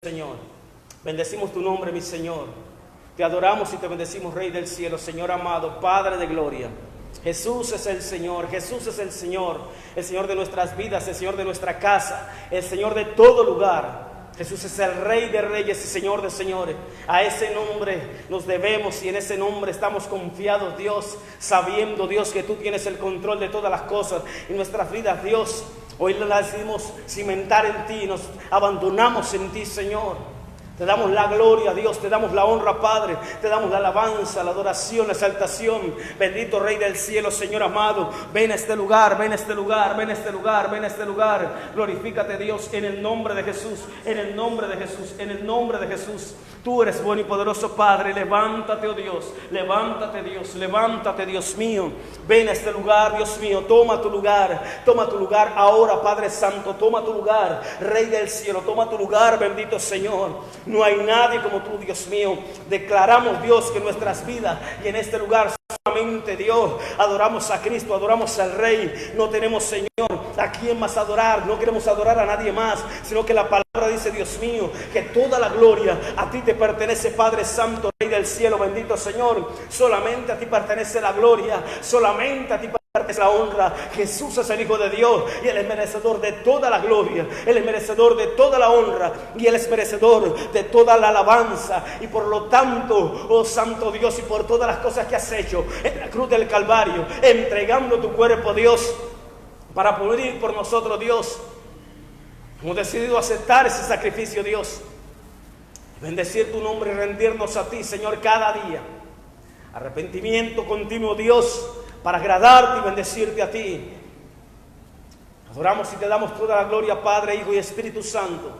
Señor, bendecimos tu nombre, mi Señor. Te adoramos y te bendecimos, Rey del cielo, Señor amado, Padre de gloria. Jesús es el Señor, Jesús es el Señor de nuestras vidas, el Señor de nuestra casa, el Señor de todo lugar. Jesús es el Rey de reyes y Señor de señores. A ese nombre nos debemos y en ese nombre estamos confiados, Dios, sabiendo, Dios, que tú tienes el control de todas las cosas en nuestras vidas, Dios. Hoy la decidimos cimentar en ti, nos abandonamos en ti, Señor. Te damos la gloria, Dios, te damos la honra, Padre, te damos la alabanza, la adoración, la exaltación. Bendito Rey del cielo, Señor amado, ven a este lugar, ven a este lugar, ven a este lugar, ven a este lugar. Glorifícate, Dios, en el nombre de Jesús, en el nombre de Jesús, en el nombre de Jesús. Tú eres bueno y poderoso, Padre. Levántate, oh Dios, levántate, Dios, levántate, Dios mío. Ven a este lugar, Dios mío, toma tu lugar ahora, Padre Santo, toma tu lugar, Rey del cielo, toma tu lugar, bendito Señor. No hay nadie como tú, Dios mío. Declaramos, Dios, que en nuestras vidas y en este lugar solamente, Dios, adoramos a Cristo, adoramos al Rey. No tenemos, Señor, a quién más adorar. No queremos adorar a nadie más, sino que la palabra dice, Dios mío, que toda la gloria a ti te pertenece, Padre Santo, Rey del cielo, bendito Señor. Solamente a ti pertenece la gloria, solamente a ti pertenece la honra. Jesús es el Hijo de Dios y Él es merecedor de toda la gloria, Él es merecedor de toda la honra y Él es merecedor de toda la alabanza. Y por lo tanto, oh Santo Dios, y por todas las cosas que has hecho en la cruz del Calvario, entregando tu cuerpo, Dios, para morir por nosotros, Dios, hemos decidido aceptar ese sacrificio, Dios, bendecir tu nombre y rendirnos a ti, Señor, cada día. Arrepentimiento continuo, Dios, para agradarte y bendecirte a ti. Adoramos y te damos toda la gloria, Padre, Hijo y Espíritu Santo.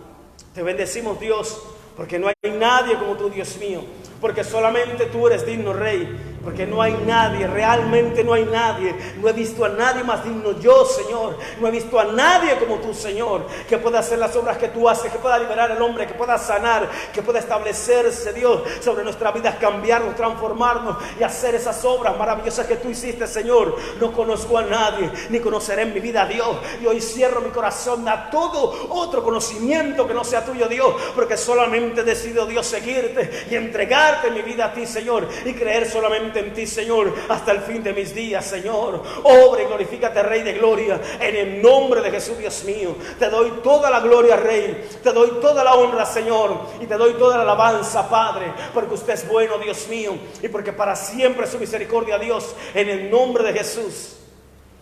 Te bendecimos, Dios, porque no hay nadie como tú, Dios mío, porque solamente tú eres digno, Rey. Porque no hay nadie, realmente no hay nadie. No he visto a nadie más digno yo, Señor. No he visto a nadie como tú, Señor, que pueda hacer las obras que tú haces, que pueda liberar al hombre, que pueda sanar, que pueda establecerse, Dios, sobre nuestras vidas, cambiarnos, transformarnos y hacer esas obras maravillosas que tú hiciste, Señor. No conozco a nadie, ni conoceré en mi vida a Dios. Y hoy cierro mi corazón a todo otro conocimiento que no sea tuyo, Dios, porque solamente decido, Dios, seguirte y entregarte mi vida a ti, Señor, y creer solamente en ti, Señor, hasta el fin de mis días, Señor. Obra y glorifícate, Rey de gloria, en el nombre de Jesús, Dios mío. Te doy toda la gloria, Rey, te doy toda la honra, Señor, y te doy toda la alabanza, Padre, porque usted es bueno, Dios mío, y porque para siempre es su misericordia, Dios, en el nombre de Jesús.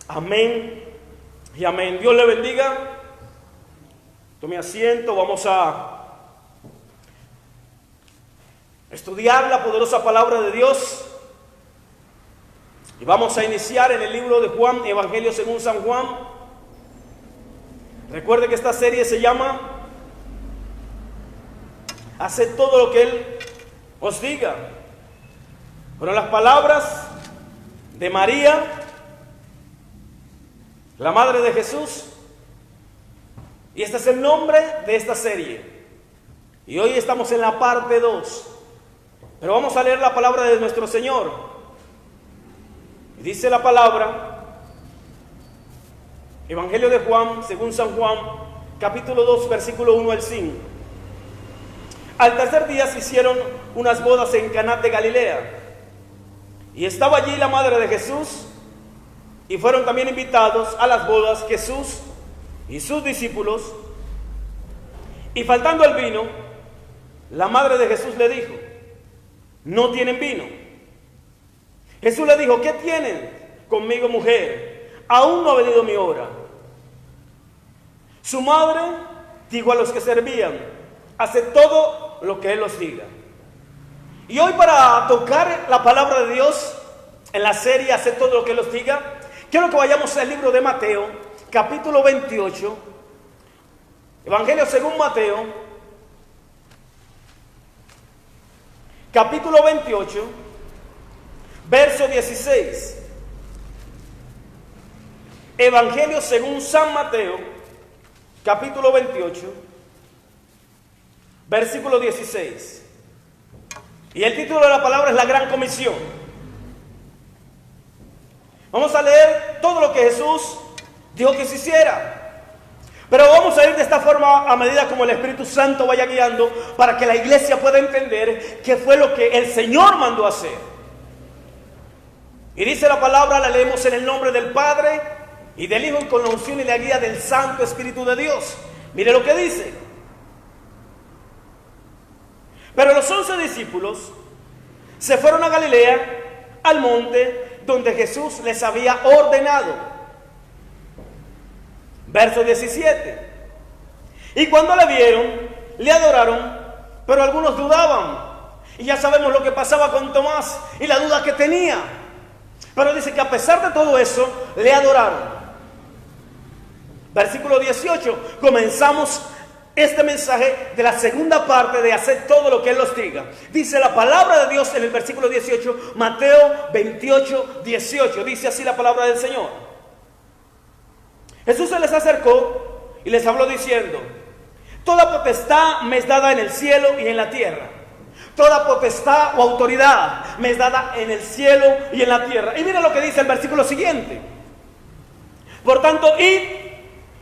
Amén y amén. Dios le bendiga. Tome asiento, vamos a estudiar la poderosa palabra de Dios. Y vamos a iniciar en el libro de Juan, Evangelio según San Juan. Recuerde que esta serie se llama Haced todo lo que Él os diga. Fueron las palabras de María, la madre de Jesús. Y este es el nombre de esta serie. Y hoy estamos en la parte 2. Pero vamos a leer la palabra de nuestro Señor. Dice la palabra, Evangelio de Juan, según San Juan, capítulo 2, versículo 1 al 5. Al tercer día se hicieron unas bodas en Caná de Galilea, y estaba allí la madre de Jesús, y fueron también invitados a las bodas Jesús y sus discípulos. Y faltando el vino, la madre de Jesús le dijo: no tienen vino. Jesús le dijo: ¿qué tienen conmigo, mujer? Aún no ha venido mi hora. Su madre dijo a los que servían: haced todo lo que Él os diga. Y hoy, para tocar la palabra de Dios en la serie Haced todo lo que Él os diga, quiero que vayamos al libro de Mateo, capítulo 28, Evangelio según Mateo, capítulo 28, verso 16. Evangelio según San Mateo, capítulo 28, versículo 16. Y el título de la palabra es la Gran Comisión. Vamos a leer todo lo que Jesús dijo que se hiciera. Pero vamos a ir de esta forma a medida como el Espíritu Santo vaya guiando, para que la iglesia pueda entender qué fue lo que el Señor mandó hacer. Y dice la palabra, la leemos en el nombre del Padre y del Hijo, y con la unción y la guía del Santo Espíritu de Dios. Mire lo que dice. Pero los 11 discípulos se fueron a Galilea, al monte donde Jesús les había ordenado. Verso 17. Y cuando le vieron, le adoraron, pero algunos dudaban. Y ya sabemos lo que pasaba con Tomás y la duda que tenía. Pero dice que a pesar de todo eso, le adoraron. Versículo 18. Comenzamos este mensaje de la segunda parte de hacer todo lo que Él nos diga. Dice la palabra de Dios en el versículo 18, Mateo 28, 18. Dice así la palabra del Señor. Jesús se les acercó y les habló diciendo: toda potestad me es dada en el cielo y en la tierra. Toda potestad o autoridad me es dada en el cielo y en la tierra. Y mira lo que dice el versículo siguiente. Por tanto, id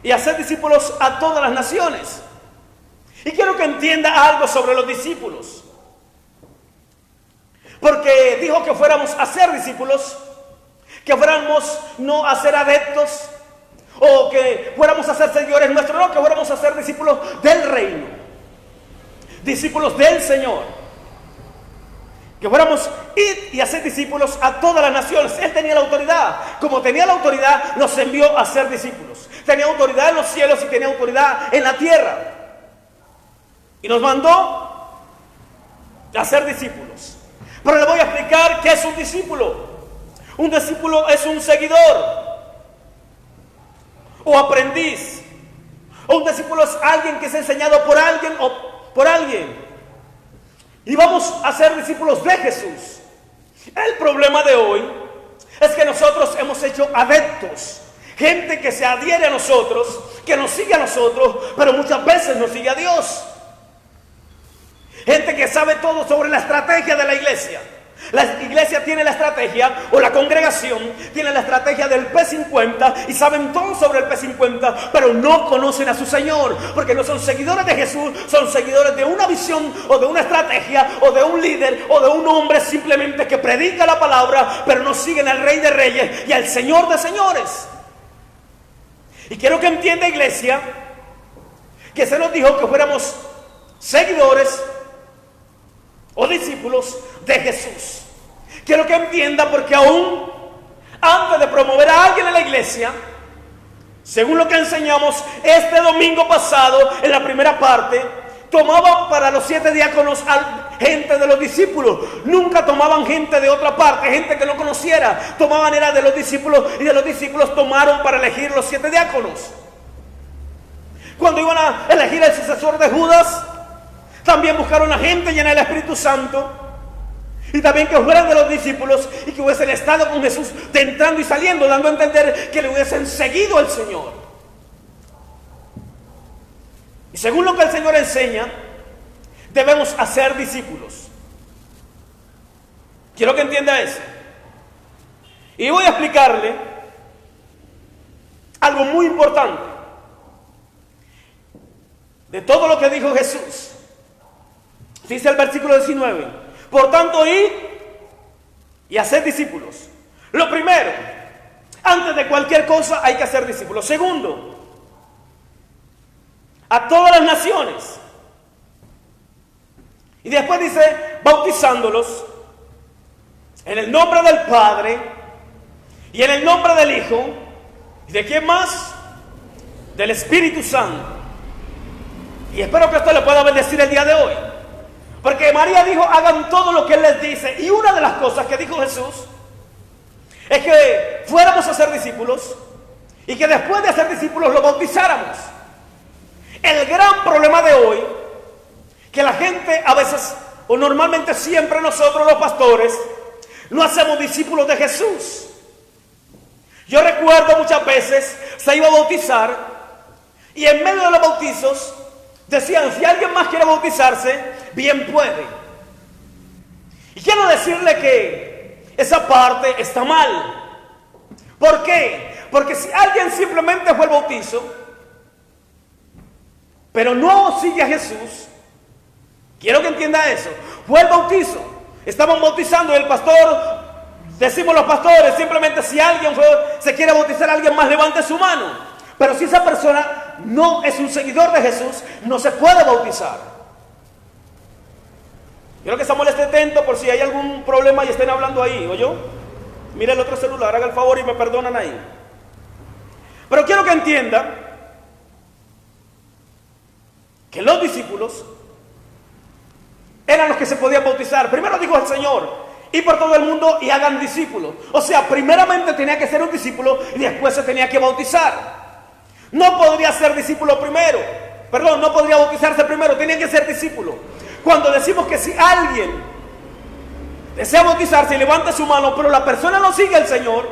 y haced discípulos a todas las naciones. Y quiero que entienda algo sobre los discípulos. Porque dijo que fuéramos a ser discípulos, que fuéramos no a ser adeptos, o que fuéramos a ser seguidores nuestros, no, que fuéramos a ser discípulos del reino, discípulos del Señor, que fuéramos ir y hacer discípulos a todas las naciones. Él tenía la autoridad. Como tenía la autoridad, nos envió a ser discípulos. Tenía autoridad en los cielos y tenía autoridad en la tierra, y nos mandó a ser discípulos. Pero le voy a explicar qué es un discípulo. Un discípulo es un seguidor o aprendiz. O un discípulo es alguien que es enseñado por alguien o por alguien. Y vamos a ser discípulos de Jesús. El problema de hoy es que nosotros hemos hecho adeptos. Gente que se adhiere a nosotros, que nos sigue a nosotros, pero muchas veces no sigue a Dios. Gente que sabe todo sobre la estrategia de la iglesia. La iglesia tiene la estrategia, o la congregación tiene la estrategia del P50, y saben todo sobre el P50, pero no conocen a su Señor, porque no son seguidores de Jesús, son seguidores de una visión, o de una estrategia, o de un líder, o de un hombre simplemente que predica la palabra, pero no siguen al Rey de Reyes y al Señor de Señores. Y quiero que entienda, iglesia, que se nos dijo que fuéramos seguidores o discípulos de Jesús. Quiero que entienda, porque aún antes de promover a alguien en la iglesia, según lo que enseñamos este domingo pasado en la primera parte, tomaban para los 7 diáconos a gente de los discípulos. Nunca tomaban gente de otra parte, gente que no conociera. Tomaban era de los discípulos, y de los discípulos tomaron para elegir los 7 diáconos. Cuando iban a elegir el sucesor de Judas, también buscaron a gente llena del Espíritu Santo, y también que fueran de los discípulos y que hubiesen estado con Jesús entrando y saliendo, dando a entender que le hubiesen seguido al Señor. Y según lo que el Señor enseña, debemos hacer discípulos. Quiero que entienda eso. Y voy a explicarle algo muy importante de todo lo que dijo Jesús. Dice el versículo 19: por tanto, id y haced discípulos. Lo primero, antes de cualquier cosa hay que hacer discípulos. Segundo, a todas las naciones. Y después dice, bautizándolos en el nombre del Padre y en el nombre del Hijo. ¿Y de quién más? Del Espíritu Santo. Y espero que esto le pueda bendecir el día de hoy. Porque María dijo, hagan todo lo que Él les dice. Y una de las cosas que dijo Jesús es que fuéramos a ser discípulos, y que después de ser discípulos los bautizáramos. El gran problema de hoy, que la gente a veces, o normalmente siempre nosotros los pastores, no hacemos discípulos de Jesús. Yo recuerdo muchas veces se iba a bautizar, y en medio de los bautizos decían, si alguien más quiere bautizarse, bien puede. Y quiero decirle que esa parte está mal. ¿Por qué? Porque si alguien simplemente fue al bautizo pero no sigue a Jesús, quiero que entienda eso, fue el bautizo. Estaban bautizando y el pastor, decimos los pastores, simplemente si alguien se quiere bautizar, alguien más levante su mano. Pero si esa persona no es un seguidor de Jesús, no se puede bautizar. Quiero que Samuel esté atento por si hay algún problema y estén hablando ahí, ¿oyó? Mira el otro celular, haga el favor y me perdonan ahí. Pero quiero que entienda que los discípulos eran los que se podían bautizar. Primero dijo el Señor, y por todo el mundo y hagan discípulos. O sea, primeramente tenía que ser un discípulo y después se tenía que bautizar. No podría ser discípulo primero, perdón, no podría bautizarse primero, tenía que ser discípulo. Cuando decimos que si alguien desea bautizarse, levanta su mano, pero la persona no sigue al Señor,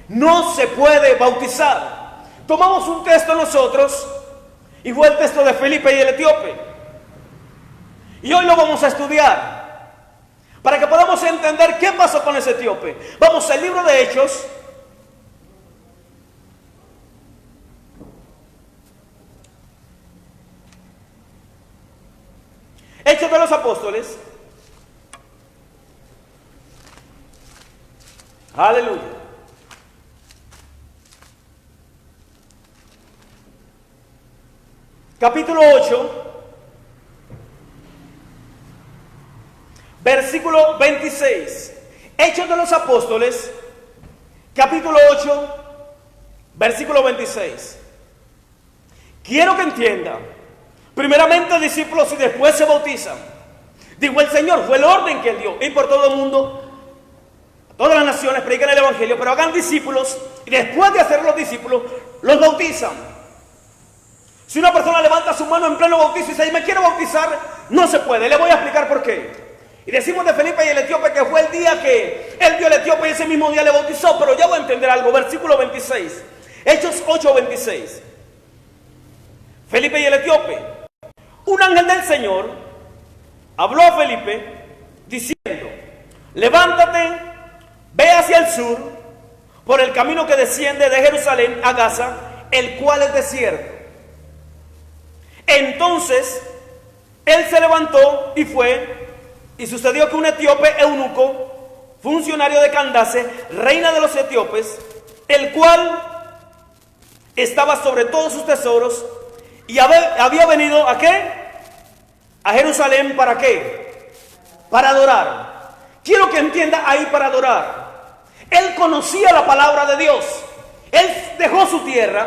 no se puede bautizar. Tomamos un texto nosotros, y fue el texto de Felipe y el etíope. Y hoy lo vamos a estudiar, para que podamos entender qué pasó con ese etíope. Vamos al libro de Hechos. Hechos de los Apóstoles. Aleluya. Capítulo 8, versículo 26. Hechos de los Apóstoles, capítulo 8, versículo 26. Quiero que entienda, primeramente discípulos y después se bautizan. Dijo el Señor, fue el orden que Él dio. Y por todo el mundo, todas las naciones predican el Evangelio, pero hagan discípulos y después de hacer los discípulos, los bautizan. Si una persona levanta su mano en pleno bautizo y dice, me quiero bautizar, no se puede. Le voy a explicar por qué. Y decimos de Felipe y el etíope que fue el día que él vio al etíope y ese mismo día le bautizó, pero ya voy a entender algo. Versículo 26. Hechos 8, 26. Felipe y el etíope. Un ángel del Señor habló a Felipe diciendo, levántate, ve hacia el sur por el camino que desciende de Jerusalén a Gaza, el cual es desierto. Entonces él se levantó y fue, y sucedió que un etíope eunuco, funcionario de Candace, reina de los etíopes, el cual estaba sobre todos sus tesoros, y había venido ¿a qué? A Jerusalén, ¿para qué? Para adorar. Quiero que entienda ahí, para adorar. Él conocía la palabra de Dios. Él dejó su tierra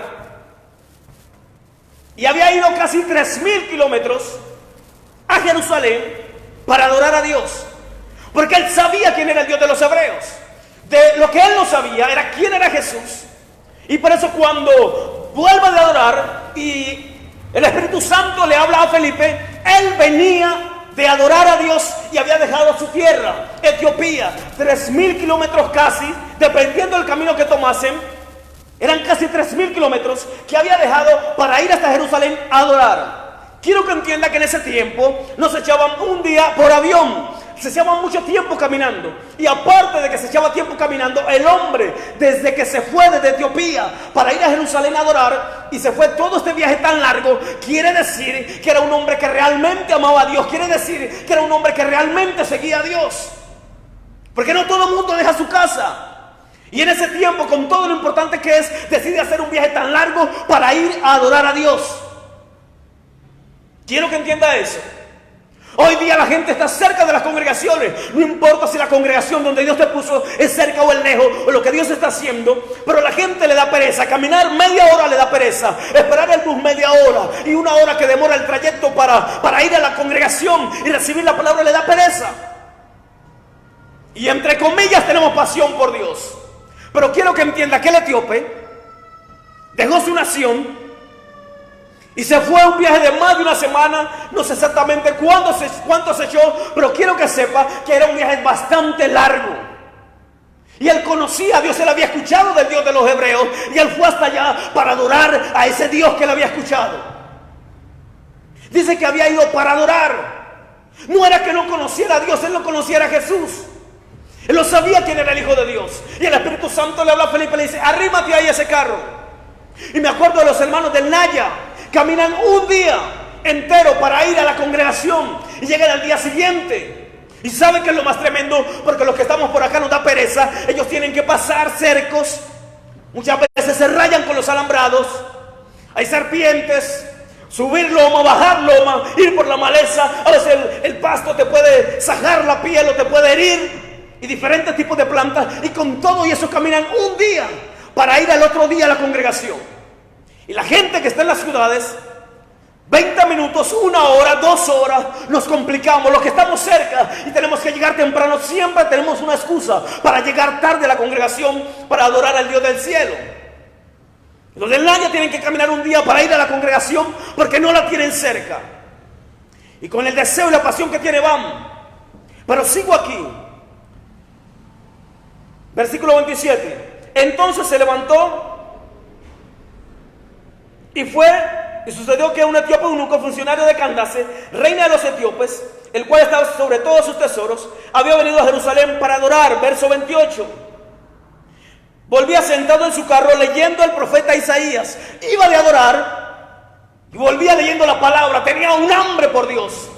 y había ido casi 3,000 kilómetros a Jerusalén para adorar a Dios. Porque él sabía quién era el Dios de los hebreos. De lo que él no sabía era quién era Jesús. Y por eso cuando vuelve de adorar y el Espíritu Santo le habla a Felipe, él venía de adorar a Dios y había dejado su tierra, Etiopía, 3,000 kilómetros casi, dependiendo del camino que tomasen. Eran casi 3,000 kilómetros que había dejado para ir hasta Jerusalén a adorar. Quiero que entienda que en ese tiempo no se echaban un día por avión, se echaban mucho tiempo caminando. Y aparte de que se echaba tiempo caminando, el hombre, desde que se fue desde Etiopía para ir a Jerusalén a adorar, y se fue todo este viaje tan largo, quiere decir que era un hombre que realmente amaba a Dios, quiere decir que era un hombre que realmente seguía a Dios. Porque no todo el mundo deja su casa. Y en ese tiempo, con todo lo importante que es, decide hacer un viaje tan largo para ir a adorar a Dios. Quiero que entienda eso. Hoy día la gente está cerca de las congregaciones. No importa si la congregación donde Dios te puso es cerca o es lejos, o lo que Dios está haciendo, pero la gente le da pereza. Caminar media hora le da pereza. Esperar el bus media hora y una hora que demora el trayecto para ir a la congregación y recibir la palabra le da pereza. Y entre comillas tenemos pasión por Dios. Pero quiero que entienda que el etíope dejó su nación y se fue a un viaje de más de una semana. No sé exactamente cuánto se echó, pero quiero que sepa que era un viaje bastante largo. Y él conocía a Dios, él había escuchado del Dios de los hebreos, y él fue hasta allá para adorar a ese Dios que él había escuchado. Dice que había ido para adorar. No era que no conociera a Dios, él no conociera a Jesús. Él no sabía quién era el Hijo de Dios. Y el Espíritu Santo le habla a Felipe y le dice, arrímate ahí a ese carro. Y me acuerdo de los hermanos del Naya. Caminan un día entero para ir a la congregación y llegan al día siguiente. Y saben que es lo más tremendo, porque los que estamos por acá nos da pereza. Ellos tienen que pasar cercos, muchas veces se rayan con los alambrados, hay serpientes, subir loma, bajar loma, ir por la maleza. A veces el pasto te puede sajar la piel o te puede herir, y diferentes tipos de plantas, y con todo y eso caminan un día para ir al otro día a la congregación. Y la gente que está en las ciudades, 20 minutos, 1 hora, 2 horas, nos complicamos. Los que estamos cerca y tenemos que llegar temprano, siempre tenemos una excusa para llegar tarde a la congregación, para adorar al Dios del cielo. Los del Naya tienen que caminar un día para ir a la congregación porque no la tienen cerca. Y con el deseo y la pasión que tiene van. Pero sigo aquí. Versículo 27. Entonces se levantó y fue, y sucedió que un etíope eunuco, funcionario de Candace, reina de los etíopes, el cual estaba sobre todos sus tesoros, había venido a Jerusalén para adorar. Verso 28. Volvía sentado en su carro leyendo el profeta Isaías. Iba de adorar y volvía leyendo la palabra. Tenía un hambre por Dios.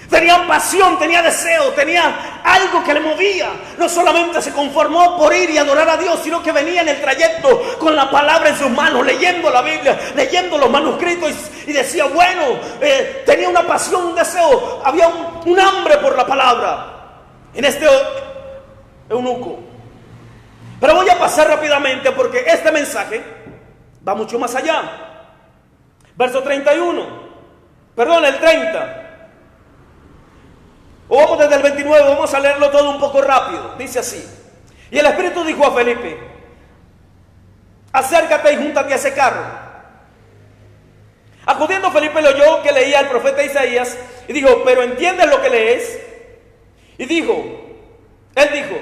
Tenía pasión, tenía deseo, tenía algo que le movía. No solamente se conformó por ir y adorar a Dios, sino que venía en el trayecto con la palabra en sus manos, leyendo la Biblia, leyendo los manuscritos, y decía, bueno, tenía una pasión, un deseo, había un hambre por la palabra en este eunuco. Pero voy a pasar rápidamente porque este mensaje va mucho más allá. Verso 31, perdón, el 30. O vamos desde el 29, vamos a leerlo todo un poco rápido. Dice así: y el Espíritu dijo a Felipe: acércate y júntate a ese carro. Acudiendo Felipe le oyó que leía el profeta Isaías y dijo: ¿pero entiendes lo que lees? Y él dijo: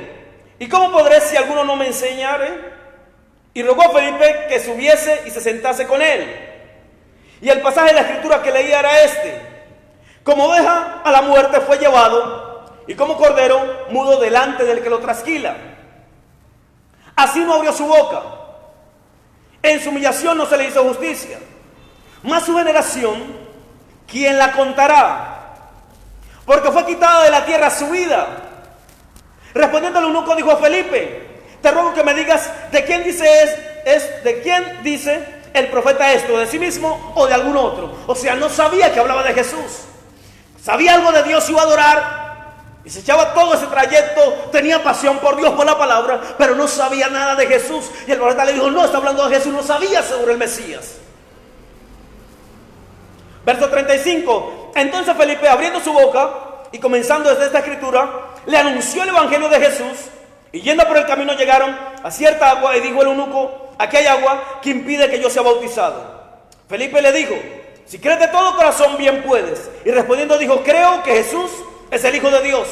¿y cómo podré si alguno no me enseñare? Y rogó a Felipe que subiese y se sentase con él. Y el pasaje de la escritura que leía era este: como oveja a la muerte fue llevado, y como cordero mudo delante del que lo trasquila. Así no abrió su boca. En su humillación no se le hizo justicia. Mas su generación, ¿quién la contará? Porque fue quitada de la tierra su vida. Respondiendo el eunuco dijo a Felipe: te ruego que me digas de quién dice el profeta esto, de sí mismo o de algún otro. O sea, no sabía que hablaba de Jesús. Sabía algo de Dios, iba a adorar y se echaba todo ese trayecto, tenía pasión por Dios, por la palabra, pero no sabía nada de Jesús. Y el profeta le dijo: no, está hablando de Jesús, no sabía sobre el Mesías. Verso 35. Entonces Felipe, abriendo su boca y comenzando desde esta escritura, le anunció el evangelio de Jesús. Y yendo por el camino llegaron a cierta agua, y dijo el eunuco: aquí hay agua que impide que yo sea bautizado. Felipe le dijo: si crees de todo corazón, bien puedes. Y respondiendo dijo: creo que Jesús es el Hijo de Dios.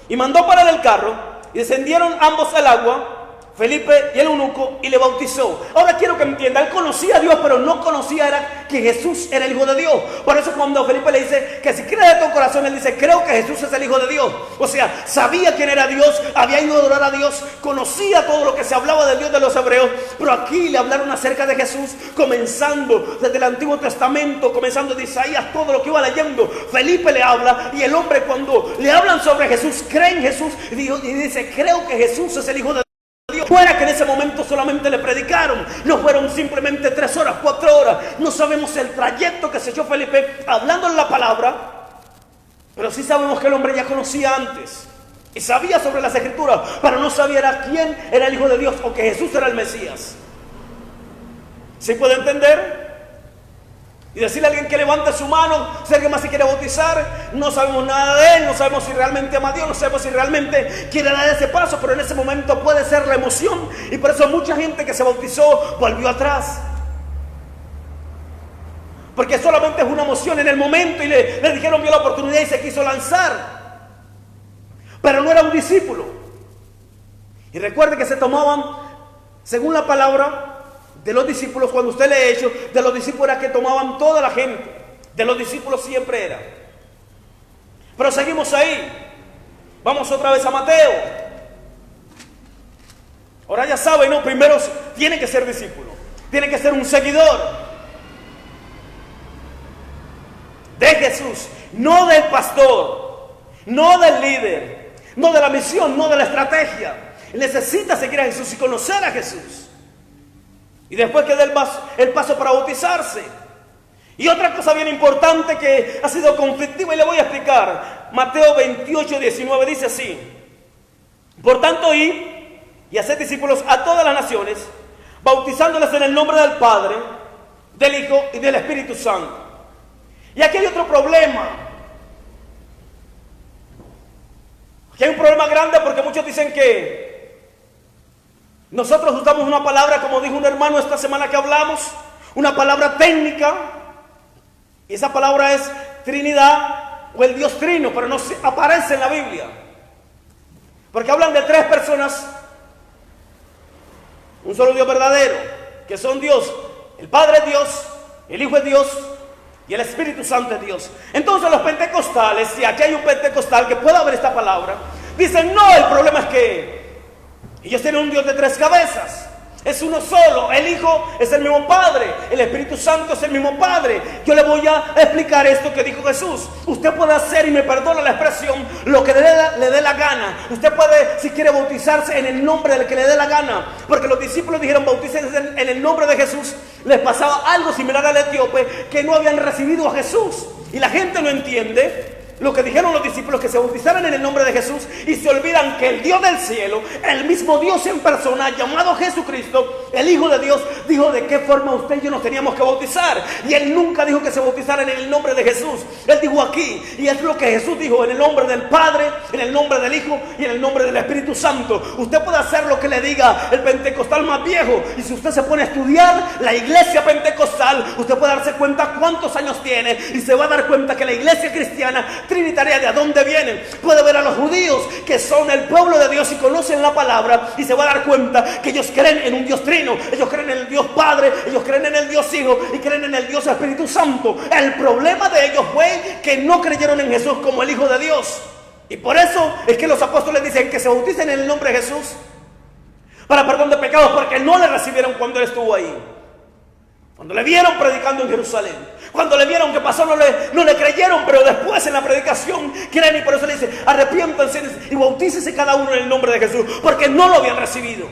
Y mandó parar el carro, y descendieron ambos al agua, Felipe y el eunuco, y le bautizó. Ahora quiero que entienda, él conocía a Dios, pero no conocía que Jesús era el Hijo de Dios. Por eso cuando Felipe le dice que si crees de todo corazón, él dice: creo que Jesús es el Hijo de Dios. O sea, sabía quién era Dios, había ido a adorar a Dios, conocía todo lo que se hablaba del Dios de los hebreos. Pero aquí le hablaron acerca de Jesús, comenzando desde el Antiguo Testamento, comenzando de Isaías, todo lo que iba leyendo. Felipe le habla, y el hombre, cuando le hablan sobre Jesús, cree en Jesús y dice: creo que Jesús es el Hijo de Dios. No era que en ese momento solamente le predicaron, no fueron simplemente 3 horas, 4 horas. No sabemos el trayecto que se echó Felipe hablando en la palabra, pero sí sabemos que el hombre ya conocía antes y sabía sobre las escrituras, pero no sabía quién era el Hijo de Dios o que Jesús era el Mesías. ¿Sí puede entender? Y decirle a alguien que levante su mano, si alguien más se quiere bautizar, no sabemos nada de él, no sabemos si realmente ama a Dios, no sabemos si realmente quiere dar ese paso, pero en ese momento puede ser la emoción, y por eso mucha gente que se bautizó volvió atrás. Porque solamente es una emoción en el momento, y le dijeron vio la oportunidad y se quiso lanzar. Pero no era un discípulo. Y recuerde que se tomaban, según la palabra de los discípulos, cuando usted lee Hechos, de los discípulos era que tomaban toda la gente. De los discípulos siempre era. Pero seguimos ahí. Vamos otra vez a Mateo. Ahora ya saben, ¿no? Primero tiene que ser discípulo. Tiene que ser un seguidor. de Jesús, no del pastor, no del líder, no de la misión, no de la estrategia. Él necesita seguir a Jesús y conocer a Jesús. Y después que dé el paso para bautizarse. Y otra cosa bien importante que ha sido conflictiva y le voy a explicar. Mateo 28, 19 dice así: por tanto, id y haced discípulos a todas las naciones, bautizándoles en el nombre del Padre, del Hijo y del Espíritu Santo. Y aquí hay otro problema. Aquí hay un problema grande porque muchos dicen que nosotros usamos una palabra, como dijo un hermano esta semana que hablamos, una palabra técnica, y esa palabra es Trinidad o el Dios Trino, pero no aparece en la Biblia. Porque hablan de tres personas, un solo Dios verdadero, que son Dios. El Padre es Dios, el Hijo es Dios y el Espíritu Santo es Dios. Entonces los pentecostales, si aquí hay un pentecostal que pueda ver esta palabra, dicen: no, el problema es que ellos tienen un Dios de tres cabezas. Es uno solo, el Hijo es el mismo Padre, el Espíritu Santo es el mismo Padre. Yo le voy a explicar esto que dijo Jesús. Usted puede hacer, y me perdona la expresión, lo que le dé la gana. Usted puede, si quiere, bautizarse en el nombre del que le dé la gana. Porque los discípulos dijeron: bautícense en el nombre de Jesús. Les pasaba algo similar al etíope, que no habían recibido a Jesús. Y la gente no entiende lo que dijeron los discípulos, que se bautizaran en el nombre de Jesús, y se olvidan que el Dios del cielo, el mismo Dios en persona, llamado Jesucristo, el Hijo de Dios, dijo de qué forma usted y yo nos teníamos que bautizar. Y Él nunca dijo que se bautizaran en el nombre de Jesús. Él dijo aquí, y es lo que Jesús dijo: en el nombre del Padre, en el nombre del Hijo y en el nombre del Espíritu Santo. Usted puede hacer lo que le diga el pentecostal más viejo, y si usted se pone a estudiar la iglesia pentecostal, usted puede darse cuenta cuántos años tiene, y se va a dar cuenta que la iglesia cristiana trinitaria, de dónde vienen. Puede ver a los judíos, que son el pueblo de Dios y conocen la palabra, y se va a dar cuenta que ellos creen en un Dios trino. Ellos creen en el Dios Padre, ellos creen en el Dios Hijo y creen en el Dios Espíritu Santo. El problema de ellos fue que no creyeron en Jesús como el Hijo de Dios. Y por eso es que los apóstoles dicen que se bauticen en el nombre de Jesús para perdón de pecados, porque no le recibieron cuando Él estuvo ahí. Cuando le vieron predicando en Jerusalén, cuando le vieron que pasó, no le creyeron, pero después en la predicación creen, y por eso le dice: arrepiéntanse y bautícese cada uno en el nombre de Jesús, porque no lo habían recibido.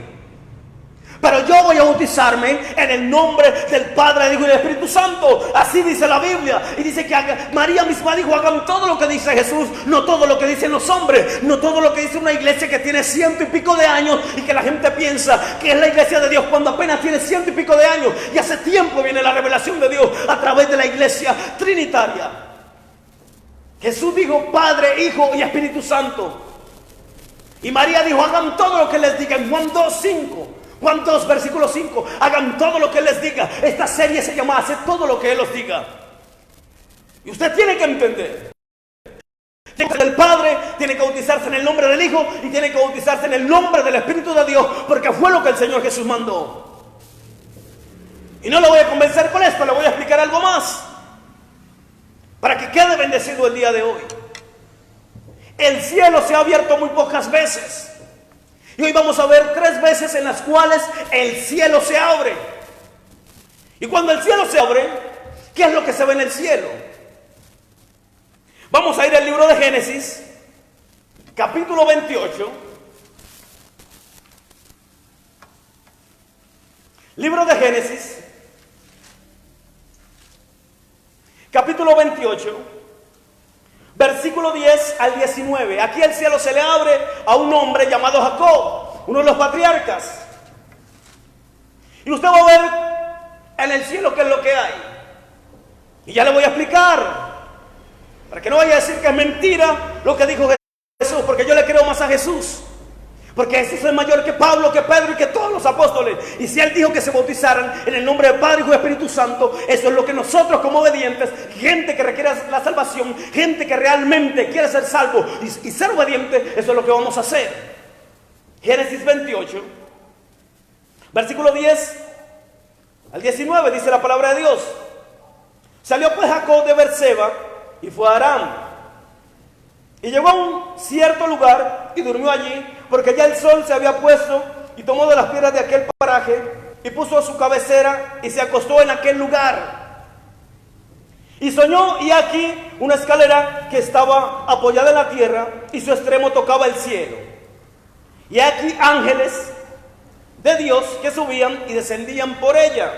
Pero yo voy a bautizarme en el nombre del Padre, del Hijo y del Espíritu Santo. Así dice la Biblia. Y dice que María misma dijo: hagan todo lo que dice Jesús, no todo lo que dicen los hombres, no todo lo que dice una iglesia que tiene 100 y pico de años y que la gente piensa que es la iglesia de Dios cuando apenas tiene 100 y pico de años. Y hace tiempo viene la revelación de Dios a través de la iglesia trinitaria. Jesús dijo: Padre, Hijo y Espíritu Santo. Y María dijo: hagan todo lo que les diga. En Juan 2:5. Juan 2, versículo 5. Hagan todo lo que Él les diga. Esta serie se llama Hacer todo lo que Él os diga. Y usted tiene que entender: el Padre tiene que bautizarse en el nombre del Hijo y tiene que bautizarse en el nombre del Espíritu de Dios, porque fue lo que el Señor Jesús mandó. Y no lo voy a convencer con esto, le voy a explicar algo más para que quede bendecido el día de hoy. El cielo se ha abierto muy pocas veces. Y hoy vamos a ver 3 veces en las cuales el cielo se abre. Y cuando el cielo se abre, ¿qué es lo que se ve en el cielo? Vamos a ir al libro de Génesis, capítulo 28. Libro de Génesis, capítulo 28. Versículo 10 al 19. Aquí el cielo se le abre a un hombre llamado Jacob, uno de los patriarcas. Y usted va a ver en el cielo qué es lo que hay. Y ya le voy a explicar, para que no vaya a decir que es mentira lo que dijo Jesús, porque yo le creo más a Jesús. Porque Jesús es mayor que Pablo, que Pedro y que todos los apóstoles. Y si Él dijo que se bautizaran en el nombre del Padre, Hijo y Espíritu Santo, eso es lo que nosotros como obedientes, gente que requiere la salvación, gente que realmente quiere ser salvo y ser obediente, eso es lo que vamos a hacer. Génesis 28, versículo 10 al 19, dice la palabra de Dios. Salió pues Jacob de Berseba y fue a Aram. Y llegó a un cierto lugar y durmió allí, porque ya el sol se había puesto, y tomó de las piedras de aquel paraje y puso a su cabecera y se acostó en aquel lugar. Y soñó, y aquí una escalera que estaba apoyada en la tierra, y su extremo tocaba el cielo. Y aquí ángeles de Dios que subían y descendían por ella.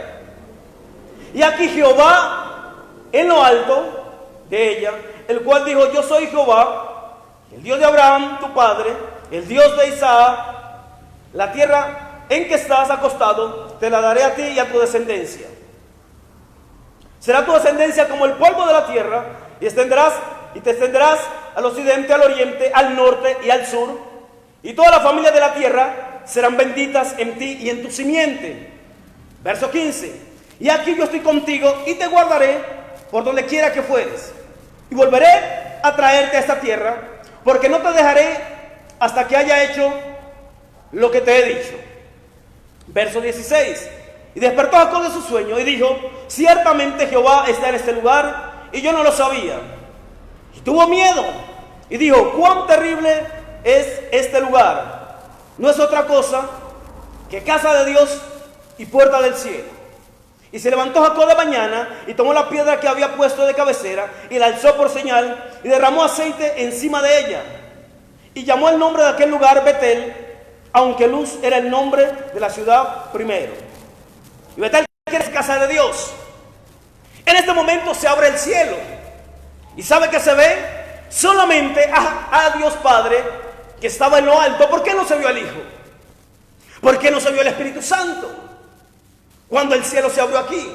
Y aquí Jehová en lo alto de ella, el cual dijo: yo soy Jehová, el Dios de Abraham tu padre, el Dios de Isaac. La tierra en que estás acostado te la daré a ti y a tu descendencia. Será tu descendencia como el polvo de la tierra, y te extenderás al occidente, al oriente, al norte y al sur, y toda la familia de la tierra serán benditas en ti y en tu simiente. Verso 15. Y aquí yo estoy contigo y te guardaré por donde quiera que fueres, y volveré a traerte a esta tierra, porque no te dejaré hasta que haya hecho lo que te he dicho. Verso 16. Y despertó Jacob de su sueño y dijo: ciertamente Jehová está en este lugar, y yo no lo sabía. Y tuvo miedo y dijo: cuán terrible es este lugar. No es otra cosa que casa de Dios y puerta del cielo. Y se levantó Jacob de mañana y tomó la piedra que había puesto de cabecera y la alzó por señal y derramó aceite encima de ella. Y llamó el nombre de aquel lugar Betel, aunque Luz era el nombre de la ciudad primero. Y Betel quiere decir casa de Dios. En este momento se abre el cielo. ¿Y sabe qué se ve? Solamente a Dios Padre, que estaba en lo alto. ¿Por qué no se vio al Hijo? ¿Por qué no se vio el Espíritu Santo cuando el cielo se abrió aquí?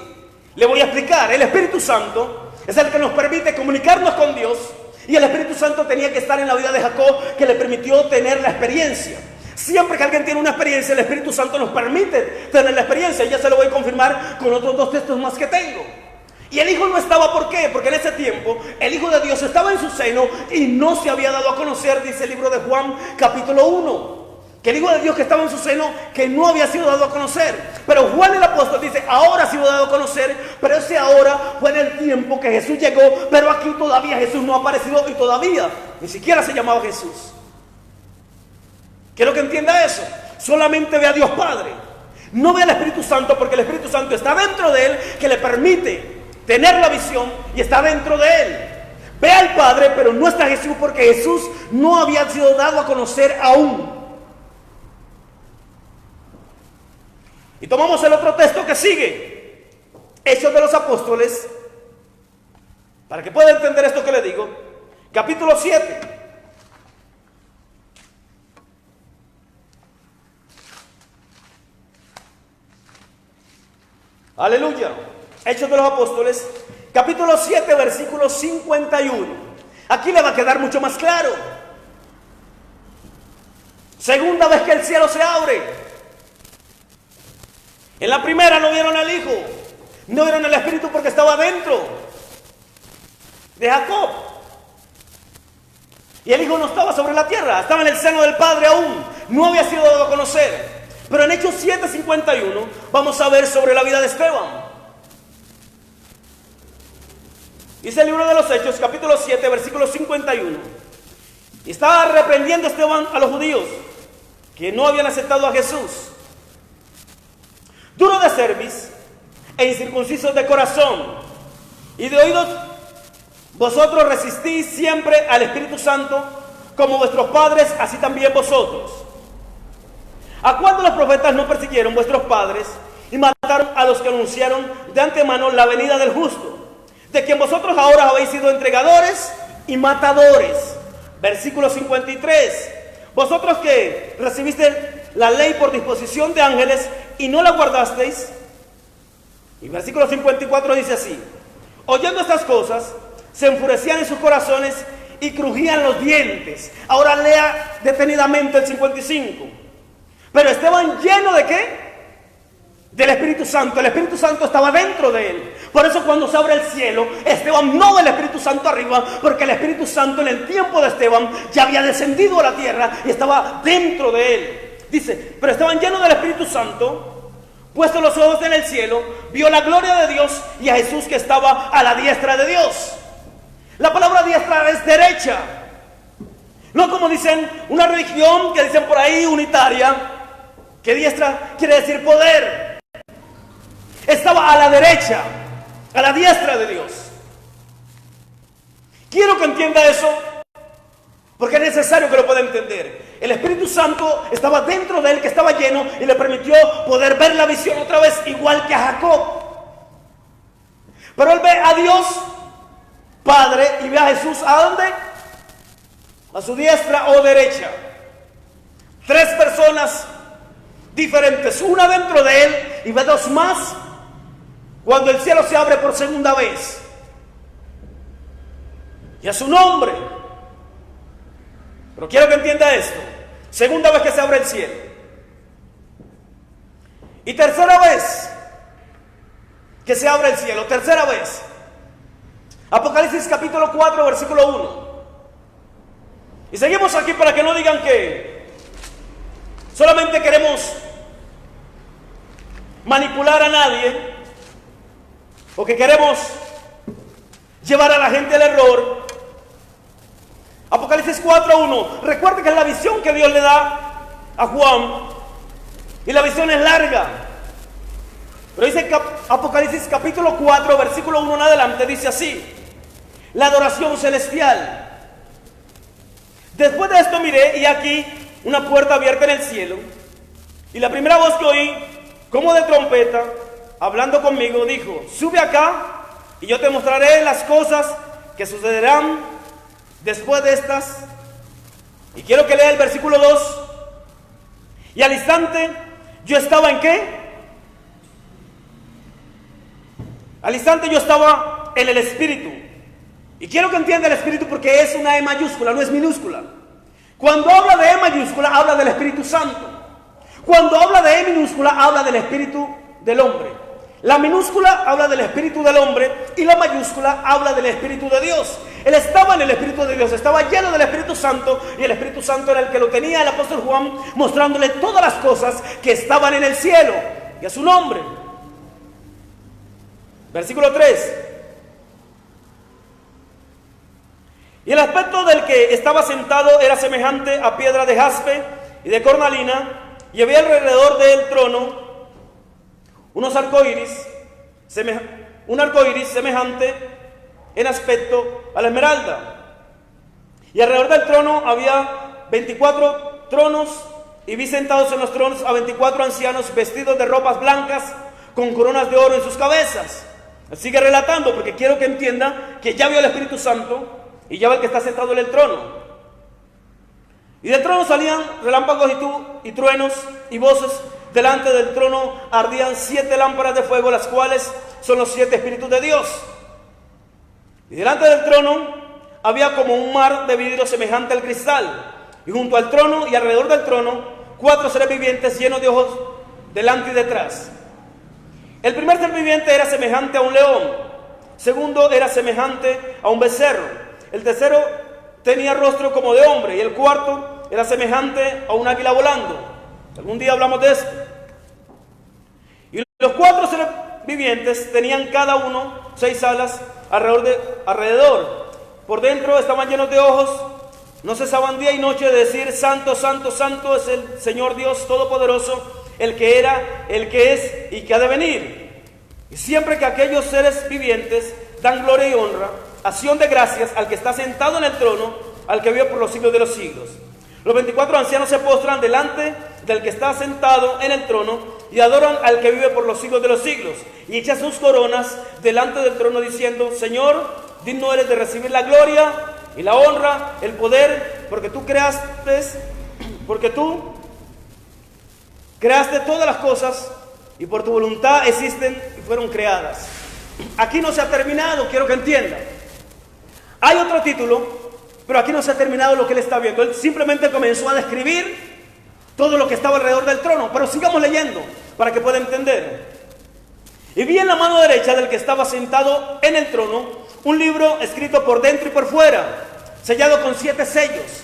Le voy a explicar. El Espíritu Santo es el que nos permite comunicarnos con Dios, y el Espíritu Santo tenía que estar en la vida de Jacob, que le permitió tener la experiencia. Siempre que alguien tiene una experiencia, el Espíritu Santo nos permite tener la experiencia. Ya se lo voy a confirmar con otros dos textos más que tengo. Y el Hijo no estaba, ¿por qué? Porque en ese tiempo el Hijo de Dios estaba en su seno y no se había dado a conocer, dice el libro de Juan capítulo 1. Que el Hijo de Dios que estaba en su seno, que no había sido dado a conocer. Pero Juan el apóstol dice: ahora ha sido dado a conocer. Pero ese ahora fue en el tiempo que Jesús llegó. Pero aquí todavía Jesús no ha aparecido, y todavía ni siquiera se llamaba Jesús. Quiero que entienda eso. Solamente ve a Dios Padre, no ve al Espíritu Santo, porque el Espíritu Santo está dentro de él, que le permite tener la visión, y está dentro de él. Ve al Padre, pero no está Jesús, porque Jesús no había sido dado a conocer aún. Y tomamos el otro texto que sigue, Hechos de los Apóstoles, para que pueda entender esto que le digo. Capítulo 7. Aleluya. Hechos de los Apóstoles, capítulo 7, versículo 51. Aquí le va a quedar mucho más claro. Segunda vez que el cielo se abre. En la primera no vieron al Hijo, no vieron al Espíritu, porque estaba dentro de Jacob. Y el Hijo no estaba sobre la tierra, estaba en el seno del Padre aún, no había sido dado a conocer. Pero en Hechos 7:51 vamos a ver sobre la vida de Esteban. Dice el libro de los Hechos, capítulo 7, versículo 51. Y estaba reprendiendo Esteban a los judíos que no habían aceptado a Jesús. Duro de cerviz e incircuncisos de corazón y de oídos, vosotros resistís siempre al Espíritu Santo, como vuestros padres, así también vosotros. ¿A cuándo los profetas no persiguieron vuestros padres y mataron a los que anunciaron de antemano la venida del justo, de quien vosotros ahora habéis sido entregadores y matadores? Versículo 53. Vosotros que recibiste la ley por disposición de ángeles y no la guardasteis. Y versículo 54 dice así: oyendo estas cosas, se enfurecían en sus corazones y crujían los dientes. Ahora lea detenidamente el 55. Pero Esteban, lleno de ¿qué? Del Espíritu Santo. El Espíritu Santo estaba dentro de él. Por eso cuando se abre el cielo, Esteban no ve el Espíritu Santo arriba, porque el Espíritu Santo en el tiempo de Esteban ya había descendido a la tierra y estaba dentro de él. Dice: pero Esteban, lleno del Espíritu Santo, puesto los ojos en el cielo, vio la gloria de Dios y a Jesús que estaba a la diestra de Dios. La palabra diestra es derecha. No como dicen una religión que dicen por ahí unitaria, que diestra quiere decir poder. Estaba a la derecha, a la diestra de Dios. Quiero que entienda eso, porque es necesario que lo pueda entender. El Espíritu Santo estaba dentro de él, que estaba lleno, y le permitió poder ver la visión otra vez, igual que a Jacob. Pero él ve a Dios Padre y ve a Jesús, ¿a dónde? A su diestra o derecha. Tres personas diferentes, una dentro de él, y ve dos más cuando el cielo se abre por segunda vez. Y a su nombre. Pero quiero que entienda esto. Segunda vez que se abre el cielo. Y tercera vez que se abre el cielo. Tercera vez. Apocalipsis capítulo 4, versículo 1. Y seguimos aquí para que no digan que solamente queremos manipular a nadie, o que queremos llevar a la gente al error. Apocalipsis 4:1. Recuerde que es la visión que Dios le da a Juan, y la visión es larga. Pero dice Apocalipsis capítulo 4, versículo 1 en adelante, dice así: la adoración celestial. Después de esto miré, y aquí una puerta abierta en el cielo, y la primera voz que oí, como de trompeta, hablando conmigo, dijo: sube acá, y yo te mostraré las cosas que sucederán después de estas. Y quiero que lea el versículo 2. Y al instante yo estaba ¿en qué? Al instante yo estaba en el Espíritu. Y quiero que entienda el Espíritu, porque es una E mayúscula, no es minúscula. Cuando habla de E mayúscula, habla del Espíritu Santo. Cuando habla de E minúscula, habla del Espíritu del hombre. La minúscula habla del Espíritu del hombre, y la mayúscula habla del Espíritu de Dios. Él estaba en el Espíritu de Dios, estaba lleno del Espíritu Santo, y el Espíritu Santo era el que lo tenía el apóstol Juan, mostrándole todas las cosas que estaban en el cielo, y a su nombre. Versículo 3. Y el aspecto del que estaba sentado era semejante a piedra de jaspe y de cornalina, y había alrededor del trono unos arcoíris, un arcoíris semejante en aspecto a la esmeralda. Y alrededor del trono había 24 tronos, y vi sentados en los tronos a 24 ancianos vestidos de ropas blancas, con coronas de oro en sus cabezas. Sigue relatando, porque quiero que entienda que ya vio el Espíritu Santo, y ya ve el que está sentado en el trono. Y del trono salían relámpagos y truenos y voces. Delante del trono ardían 7 lámparas de fuego, las cuales son los 7 Espíritus de Dios. Y delante del trono había como un mar de vidrio semejante al cristal. Y junto al trono y alrededor del trono, 4 seres vivientes llenos de ojos delante y detrás. El primer ser viviente era semejante a un león. Segundo era semejante a un becerro. El tercero tenía rostro como de hombre. Y el cuarto era semejante a un águila volando. Algún día hablamos de esto. Y los 4 seres vivientes tenían cada uno 6 alas alrededor. Por dentro estaban llenos de ojos. No cesaban día y noche de decir: santo, santo, santo es el Señor Dios Todopoderoso, el que era, el que es y que ha de venir. Y siempre que aquellos seres vivientes dan gloria y honra, acción de gracias al que está sentado en el trono, al que vive por los siglos de los siglos. Los 24 ancianos se postran delante del que está sentado en el trono y adoran al que vive por los siglos de los siglos, y echan sus coronas delante del trono diciendo: Señor, digno eres de recibir la gloria y la honra, el poder, porque tú creaste todas las cosas, y por tu voluntad existen y fueron creadas. Aquí no se ha terminado, quiero que entiendan. Hay otro título, pero aquí no se ha terminado lo que él está viendo. Él simplemente comenzó a describir todo lo que estaba alrededor del trono. Pero sigamos leyendo para que pueda entender. Y vi en la mano derecha del que estaba sentado en el trono un libro escrito por dentro y por fuera, sellado con 7 sellos.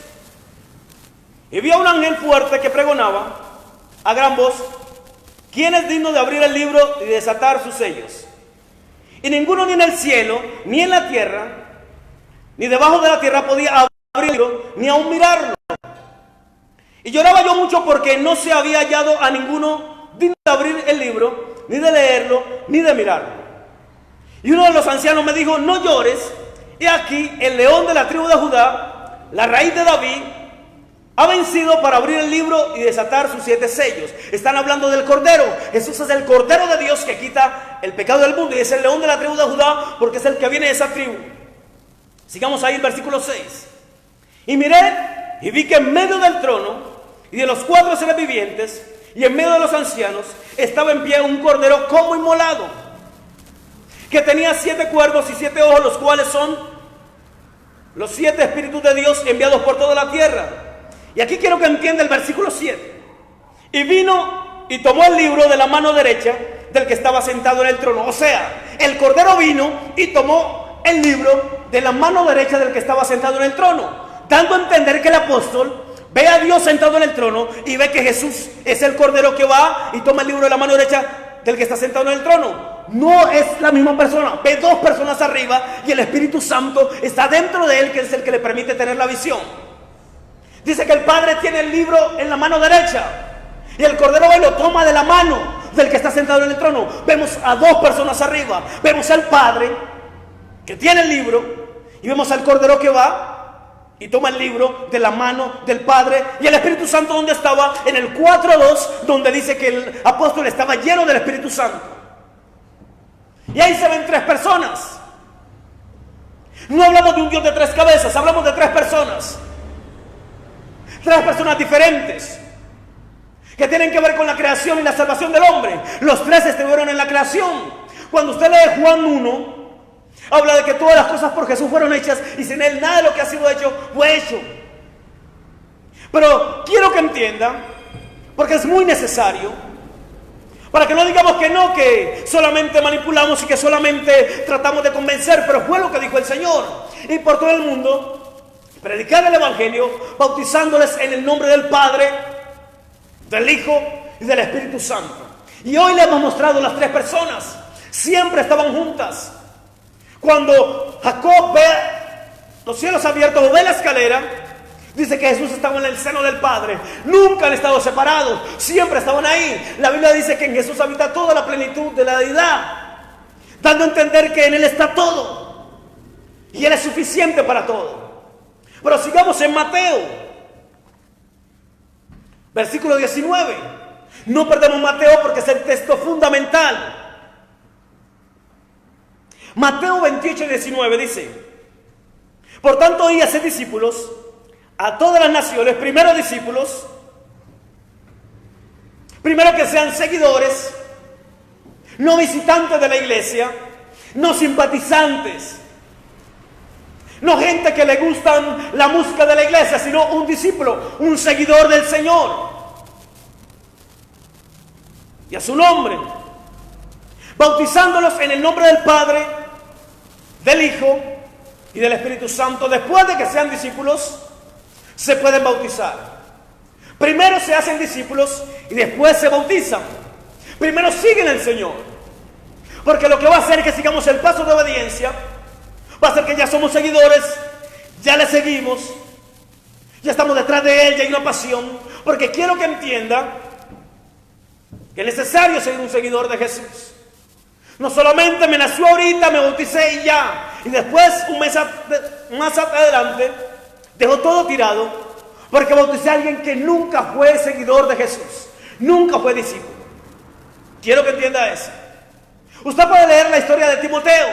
Y vi a un ángel fuerte que pregonaba a gran voz: ¿quién es digno de abrir el libro y desatar sus sellos? Y ninguno, ni en el cielo, ni en la tierra, ni debajo de la tierra, podía abrir el libro, ni aún mirarlo. Y lloraba yo mucho, porque no se había hallado a ninguno digno de abrir el libro, ni de leerlo, ni de mirarlo. Y uno de los ancianos me dijo: no llores. Y aquí el león de la tribu de Judá, la raíz de David, ha vencido para abrir el libro y desatar sus 7 sellos. Están hablando del Cordero. Jesús es el Cordero de Dios que quita el pecado del mundo. Y es el león de la tribu de Judá porque es el que viene de esa tribu. Sigamos ahí el versículo 6. Y miré y vi que en medio del trono y de los 4 seres vivientes y en medio de los ancianos estaba en pie un cordero como inmolado, que tenía 7 cuernos y 7 ojos, los cuales son los 7 espíritus de Dios enviados por toda la tierra. Y aquí quiero que entienda el versículo 7. Y vino y tomó el libro de la mano derecha del que estaba sentado en el trono. O sea, el cordero vino y tomó el libro de la mano derecha del que estaba sentado en el trono, dando a entender que el apóstol ve a Dios sentado en el trono y ve que Jesús es el cordero que va y toma el libro de la mano derecha del que está sentado en el trono. No es la misma persona, ve 2 personas arriba y el Espíritu Santo está dentro de él, que es el que le permite tener la visión. Dice que el Padre tiene el libro en la mano derecha y el cordero va y lo toma de la mano del que está sentado en el trono. Vemos a 2 personas arriba, vemos al Padre que tiene el libro y vemos al cordero que va y toma el libro de la mano del Padre. Y el Espíritu Santo, ¿dónde estaba? En el 4:2, donde dice que el apóstol estaba lleno del Espíritu Santo. Y ahí se ven 3 personas. No hablamos de un Dios de 3 cabezas, hablamos de 3 personas. 3 personas diferentes que tienen que ver con la creación y la salvación del hombre. Los 3 estuvieron en la creación. Cuando usted lee Juan 1, habla de que todas las cosas por Jesús fueron hechas y sin él nada de lo que ha sido hecho fue hecho. Pero quiero que entiendan, porque es muy necesario, para que no digamos que no, que solamente manipulamos y que solamente tratamos de convencer, pero fue lo que dijo el Señor. Y por todo el mundo, predicar el Evangelio, bautizándoles en el nombre del Padre, del Hijo y del Espíritu Santo. Y hoy le hemos mostrado las 3 personas, siempre estaban juntas. Cuando Jacob ve los cielos abiertos o ve la escalera, dice que Jesús estaba en el seno del Padre. Nunca han estado separados, siempre estaban ahí. La Biblia dice que en Jesús habita toda la plenitud de la deidad, dando a entender que en Él está todo y Él es suficiente para todo. Pero sigamos en Mateo, versículo 19. No perdemos Mateo porque es el texto fundamental. Mateo 28:19 dice: por tanto, y hacer discípulos a todas las naciones, primero discípulos, primero que sean seguidores, no visitantes de la iglesia, no simpatizantes, no gente que le gustan la música de la iglesia, sino un discípulo, un seguidor del Señor y a su nombre, bautizándolos en el nombre del Padre, del Hijo y del Espíritu Santo. Después de que sean discípulos, se pueden bautizar. Primero se hacen discípulos y después se bautizan. Primero siguen al Señor, porque lo que va a hacer es que sigamos el paso de obediencia. Va a ser que ya somos seguidores, ya le seguimos, ya estamos detrás de Él, ya hay una pasión. Porque quiero que entienda que es necesario ser un seguidor de Jesús. No solamente me nació ahorita, me bauticé y ya. Y después, un mes más adelante, dejó todo tirado porque bauticé a alguien que nunca fue seguidor de Jesús. Nunca fue discípulo. Quiero que entienda eso. Usted puede leer la historia de Timoteo.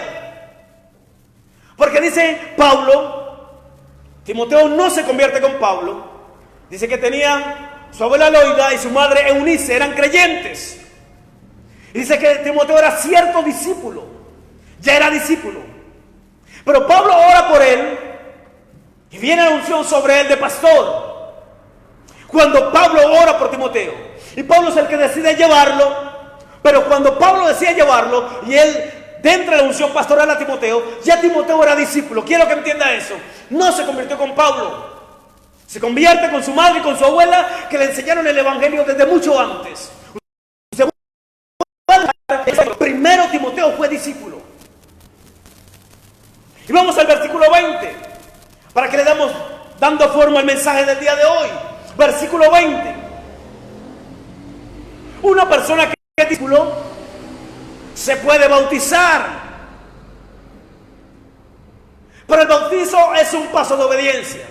Porque dice Pablo, Timoteo no se convierte con Pablo. Dice que tenía su abuela Loida y su madre Eunice, eran creyentes. Y dice que Timoteo era cierto discípulo, ya era discípulo. Pero Pablo ora por él y viene la unción sobre él de pastor. Cuando Pablo ora por Timoteo, y Pablo es el que decide llevarlo, pero cuando Pablo decide llevarlo y él dentro de la unción pastoral a Timoteo, ya Timoteo era discípulo. Quiero que entienda eso. No se convirtió con Pablo, se convierte con su madre y con su abuela, que le enseñaron el Evangelio desde mucho antes. Primero Timoteo fue discípulo. Y vamos al versículo 20 para que le dando forma al mensaje del día de hoy. Versículo 20. Una persona que es discípulo se puede bautizar, Pero el bautizo es un paso de obediencia.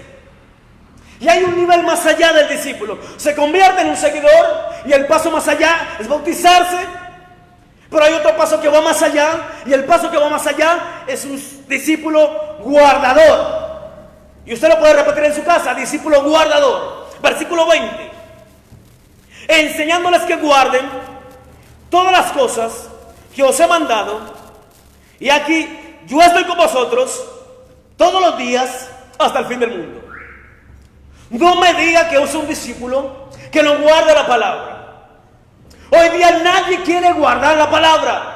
Y hay un nivel más allá del discípulo. Se convierte en un seguidor y el paso más allá es bautizarse. Pero hay otro paso que va más allá, y el paso que va más allá es un discípulo guardador. Y usted lo puede repetir en su casa: discípulo guardador. Versículo 20. Enseñándoles que guarden todas las cosas que os he mandado. Y aquí yo estoy con vosotros todos los días hasta el fin del mundo. No me diga que es un discípulo que no guarda la palabra. Hoy día nadie quiere guardar la palabra.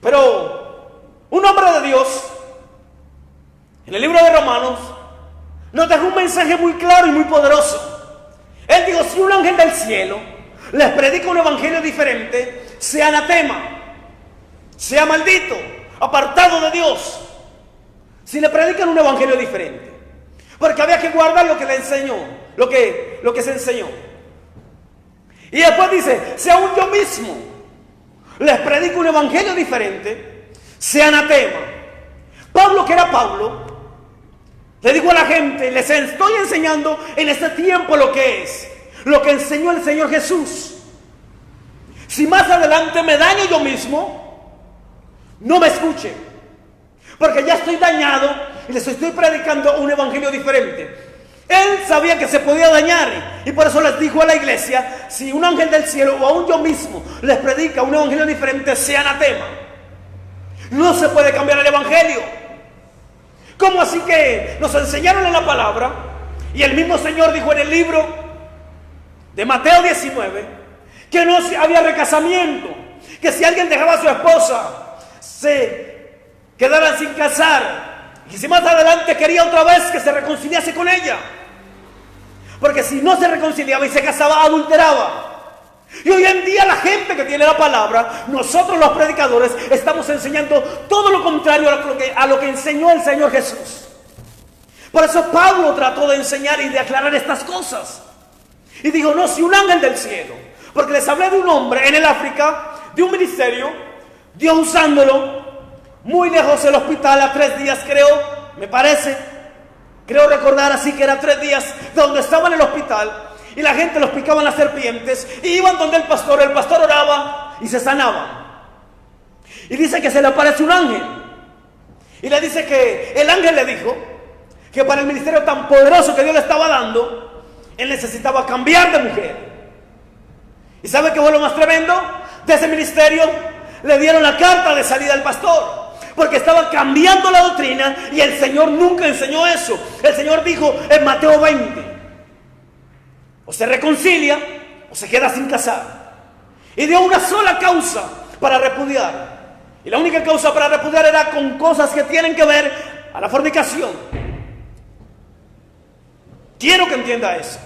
Pero un hombre de Dios, en el libro de Romanos, nos dejó un mensaje muy claro y muy poderoso. Él dijo: si un ángel del cielo les predica un evangelio diferente, sea anatema, sea maldito, apartado de Dios. Si le predican un evangelio diferente, porque había que guardar lo que le enseñó, lo que se enseñó. Y después dice: si aún yo mismo les predico un evangelio diferente, sea anatema. Pablo, que era Pablo, le dijo a la gente: les estoy enseñando en este tiempo lo que es, lo que enseñó el Señor Jesús. Si más adelante me daño yo mismo, no me escuchen, porque ya estoy dañado y les estoy predicando un evangelio diferente. Él sabía que se podía dañar, y por eso les dijo a la iglesia: si un ángel del cielo o aún yo mismo les predica un evangelio diferente, sea anatema. No se puede cambiar el evangelio. ¿Cómo así que nos enseñaron en la palabra? Y el mismo Señor dijo en el libro de Mateo 19 que no había recasamiento, que si alguien dejaba a su esposa se quedaran sin casar, y si más adelante quería otra vez que se reconciliase con ella, porque si no se reconciliaba y se casaba, adulteraba. Y hoy en día la gente que tiene la palabra, nosotros los predicadores, estamos enseñando todo lo contrario a lo que enseñó el Señor Jesús. Por eso Pablo trató de enseñar y de aclarar estas cosas. Y dijo: no, si un ángel del cielo, porque les hablé de un hombre en el África, de un ministerio, Dios usándolo, muy lejos del hospital, a 3 días creo recordar así que era 3 días de donde estaba en el hospital, y la gente los picaban las serpientes, y iban donde el pastor oraba y se sanaba. Y dice que se le aparece un ángel, y le dice que el ángel le dijo que para el ministerio tan poderoso que Dios le estaba dando, él necesitaba cambiar de mujer. ¿Y sabe qué fue lo más tremendo? De ese ministerio le dieron la carta de salida al pastor, porque estaba cambiando la doctrina, y el Señor nunca enseñó eso. El Señor dijo en Mateo 20: o se reconcilia o se queda sin casar. Y dio una sola causa para repudiar, y la única causa para repudiar era con cosas que tienen que ver a la fornicación. Quiero que entienda eso.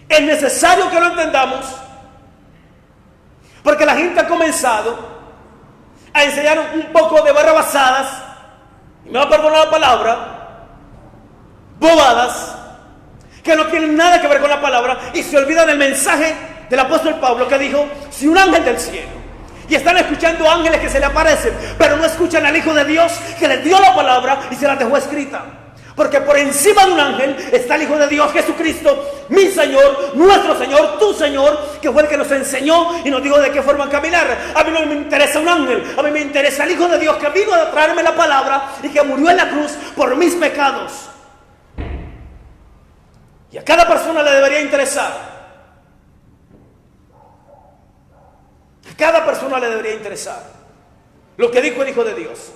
Es necesario que lo entendamos, porque la gente ha comenzado a enseñar un poco de barrabasadas, y me va a perdonar la palabra, bobadas, que no tienen nada que ver con la palabra, y se olvidan del mensaje del apóstol Pablo, que dijo: si un ángel del cielo, y están escuchando ángeles que se le aparecen, pero no escuchan al Hijo de Dios, que les dio la palabra y se la dejó escrita. Porque por encima de un ángel está el Hijo de Dios, Jesucristo, mi Señor, nuestro Señor, tu Señor, que fue el que nos enseñó y nos dijo de qué forma caminar. A mí no me interesa un ángel, a mí me interesa el Hijo de Dios, que vino a traerme la palabra y que murió en la cruz por mis pecados. Y a cada persona le debería interesar. A cada persona le debería interesar lo que dijo el Hijo de Dios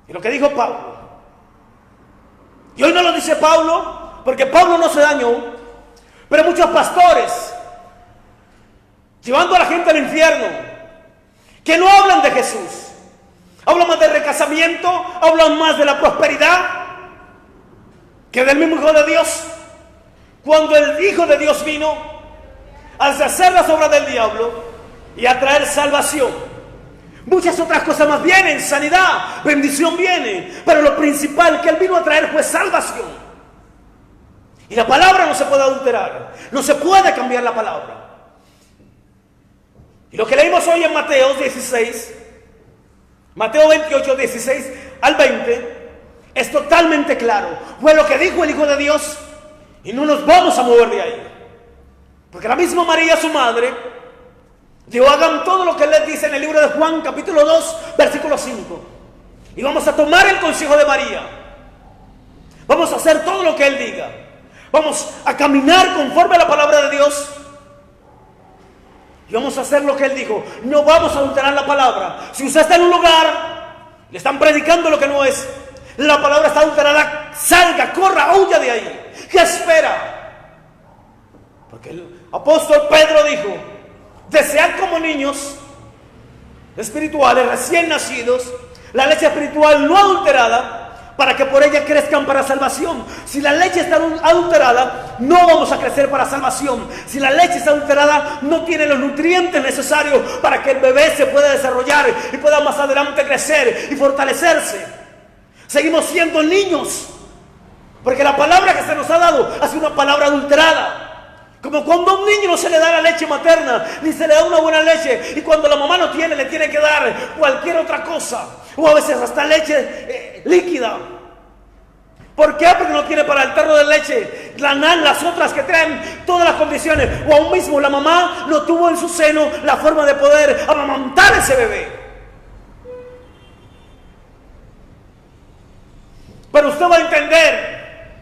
y lo que dijo Pablo. Y hoy no lo dice Pablo, porque Pablo no se dañó, pero muchos pastores, llevando a la gente al infierno, que no hablan de Jesús, hablan más del recasamiento, hablan más de la prosperidad que del mismo Hijo de Dios. Cuando el Hijo de Dios vino a deshacer las obras del diablo y a traer salvación. Muchas otras cosas más vienen, sanidad, bendición viene, pero lo principal que Él vino a traer fue salvación. Y la palabra no se puede adulterar, no se puede cambiar la palabra. Y lo que leímos hoy en Mateo 16, Mateo 28, 16 al 20 es totalmente claro. Fue lo que dijo el Hijo de Dios y no nos vamos a mover de ahí. Porque la misma María, su madre, dijo: hagan todo lo que Él les dice en el libro de Juan, capítulo 2, versículo 5. Y vamos a tomar el consejo de María. Vamos a hacer todo lo que Él diga. Vamos a caminar conforme a la palabra de Dios. Y vamos a hacer lo que Él dijo. No vamos a adulterar la palabra. Si usted está en un lugar, le están predicando lo que no es, la palabra está adulterada, salga, corra, huya de ahí. ¿Qué espera? Porque el apóstol Pedro dijo: desead como niños espirituales recién nacidos la leche espiritual no adulterada, para que por ella crezcan para salvación. Si la leche está adulterada, no vamos a crecer para salvación. Si la leche está adulterada, no tiene los nutrientes necesarios para que el bebé se pueda desarrollar y pueda más adelante crecer y fortalecerse. Seguimos siendo niños, porque la palabra que se nos ha dado ha sido una palabra adulterada. Como cuando a un niño no se le da la leche materna, ni se le da una buena leche, y cuando la mamá no tiene, le tiene que dar cualquier otra cosa, o a veces hasta leche líquida. ¿Por qué? Porque no tiene para el tarro de leche, las otras que traen todas las condiciones, o aún mismo la mamá no tuvo en su seno la forma de poder amamantar ese bebé. Pero usted va a entender,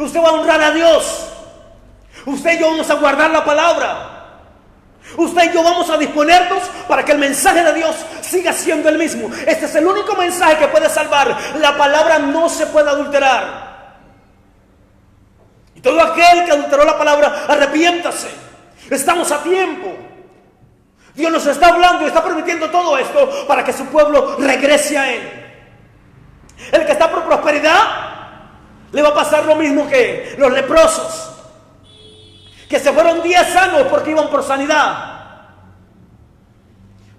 usted va a honrar a Dios. Usted y yo vamos a guardar la palabra. Usted y yo vamos a disponernos para que el mensaje de Dios siga siendo el mismo. Este es el único mensaje que puede salvar. La palabra no se puede adulterar. Y todo aquel que adulteró la palabra, arrepiéntase. Estamos a tiempo. Dios nos está hablando y está permitiendo todo esto para que su pueblo regrese a Él. El que está por prosperidad, le va a pasar lo mismo que los leprosos, que se fueron 10 sanos porque iban por sanidad.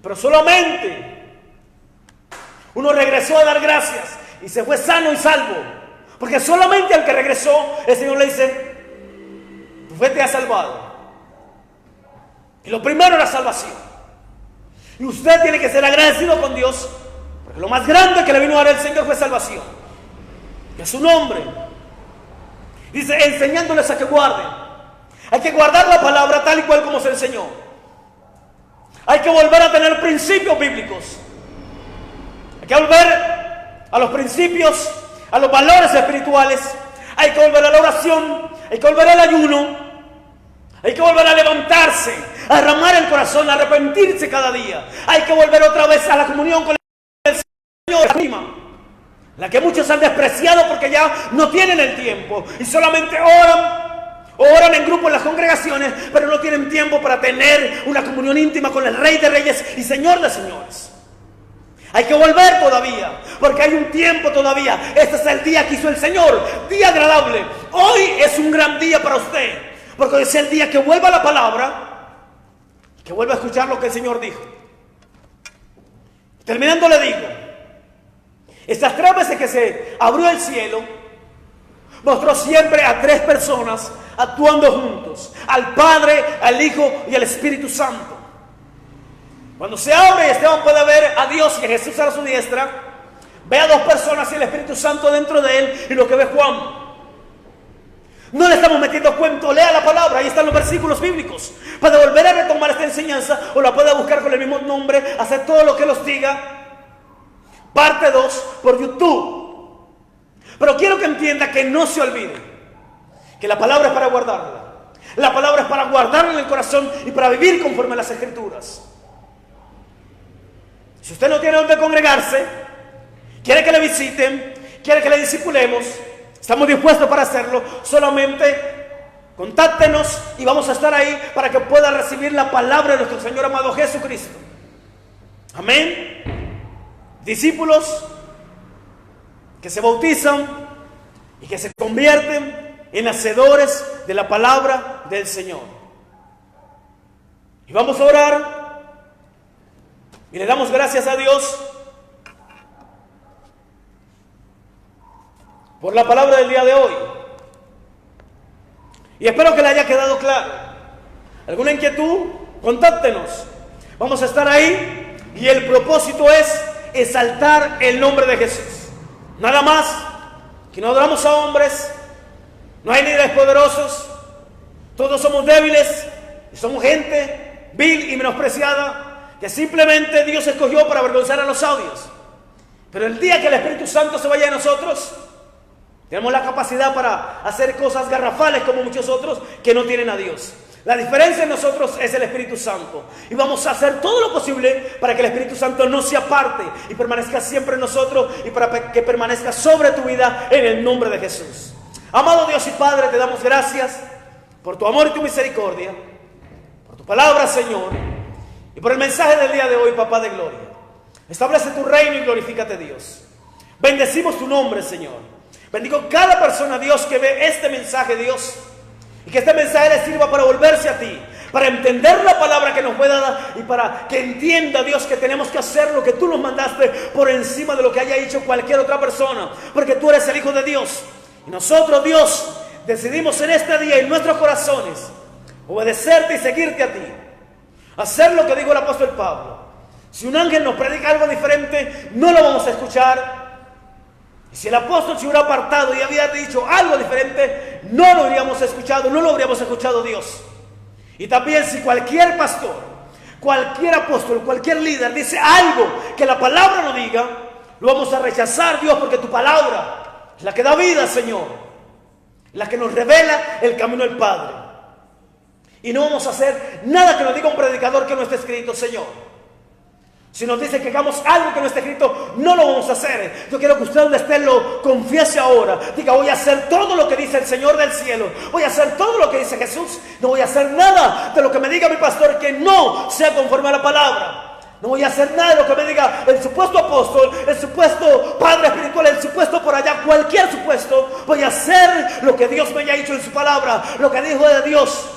Pero solamente uno regresó a dar gracias y se fue sano y salvo. Porque solamente al que regresó, el Señor le dice: tu fe te ha salvado. Y lo primero era salvación. Y usted tiene que ser agradecido con Dios, porque lo más grande que le vino a dar el Señor fue salvación. Que es su nombre. Dice: enseñándoles a que guarden. Hay que guardar la palabra tal y cual como se enseñó. Hay que volver a tener principios bíblicos. Hay que volver a los principios, a los valores espirituales. Hay que volver a la oración. Hay que volver al ayuno. Hay que volver a levantarse, a derramar el corazón, a arrepentirse cada día. Hay que volver otra vez a la comunión con el Señor, la que muchos han despreciado porque ya no tienen el tiempo y solamente oran en grupo en las congregaciones, pero no tienen tiempo para tener una comunión íntima con el Rey de Reyes y Señor de Señores. Hay que volver todavía, porque hay un tiempo todavía. Este es el día que hizo el Señor, día agradable. Hoy es un gran día para usted, porque hoy es el día que vuelva la palabra, que vuelva a escuchar lo que el Señor dijo. Terminando le digo, estas 3 veces que se abrió el cielo, mostró siempre a 3 personas actuando juntos: al Padre, al Hijo y al Espíritu Santo. Cuando se abre y Esteban puede ver a Dios y a Jesús a su diestra, ve a 2 personas y el Espíritu Santo dentro de él, y lo que ve Juan. No le estamos metiendo cuento, lea la palabra, ahí están los versículos bíblicos. Puede volver a retomar esta enseñanza o la puede buscar con el mismo nombre, hacer todo lo que los diga. Parte 2 por YouTube. Pero quiero que entienda, que no se olvide que la palabra es para guardarla. La palabra es para guardarla en el corazón y para vivir conforme a las Escrituras. Si usted no tiene donde congregarse, quiere que le visiten, quiere que le discipulemos, estamos dispuestos para hacerlo. Solamente contáctenos y vamos a estar ahí para que pueda recibir la palabra de nuestro Señor amado Jesucristo. Amén. Discípulos que se bautizan y que se convierten en hacedores de la palabra del Señor. Y vamos a orar y le damos gracias a Dios por la palabra del día de hoy. Y espero que le haya quedado claro. ¿Alguna inquietud? Contáctenos. Vamos a estar ahí Y el propósito es exaltar el nombre de Jesús. Nada más, que no adoramos a hombres, no hay líderes poderosos, todos somos débiles y somos gente vil y menospreciada que simplemente Dios escogió para avergonzar a los sabios. Pero el día que el Espíritu Santo se vaya de nosotros, tenemos la capacidad para hacer cosas garrafales como muchos otros que no tienen a Dios. La diferencia en nosotros es el Espíritu Santo. Y vamos a hacer todo lo posible para que el Espíritu Santo no se aparte y permanezca siempre en nosotros y para que permanezca sobre tu vida en el nombre de Jesús. Amado Dios y Padre, te damos gracias por tu amor y tu misericordia, por tu palabra, Señor, y por el mensaje del día de hoy, Papá de gloria. Establece tu reino y glorifícate, Dios. Bendecimos tu nombre, Señor. Bendigo cada persona, Dios, que ve este mensaje, Dios, y que este mensaje le sirva para volverse a ti, para entender la palabra que nos fue dada y para que entienda, Dios, que tenemos que hacer lo que tú nos mandaste por encima de lo que haya hecho cualquier otra persona, porque tú eres el Hijo de Dios. Y nosotros, Dios, decidimos en este día en nuestros corazones obedecerte y seguirte a ti, hacer lo que dijo el apóstol Pablo. Si un ángel nos predica algo diferente, no lo vamos a escuchar. Y si el apóstol se hubiera apartado y había dicho algo diferente, no lo habríamos escuchado, no lo habríamos escuchado, Dios. Y también si cualquier pastor, cualquier apóstol, cualquier líder dice algo que la palabra no diga, lo vamos a rechazar, Dios, porque tu palabra es la que da vida, Señor, la que nos revela el camino del Padre. Y no vamos a hacer nada que nos diga un predicador que no esté escrito, Señor. Si nos dice que hagamos algo que no está escrito, no lo vamos a hacer. Yo quiero que usted donde esté lo confiese ahora. Diga, voy a hacer todo lo que dice el Señor del cielo. Voy a hacer todo lo que dice Jesús. No voy a hacer nada de lo que me diga mi pastor que no sea conforme a la palabra. No voy a hacer nada de lo que me diga el supuesto apóstol, el supuesto padre espiritual, el supuesto por allá, cualquier supuesto. Voy a hacer lo que Dios me haya dicho en su palabra, lo que dijo de Dios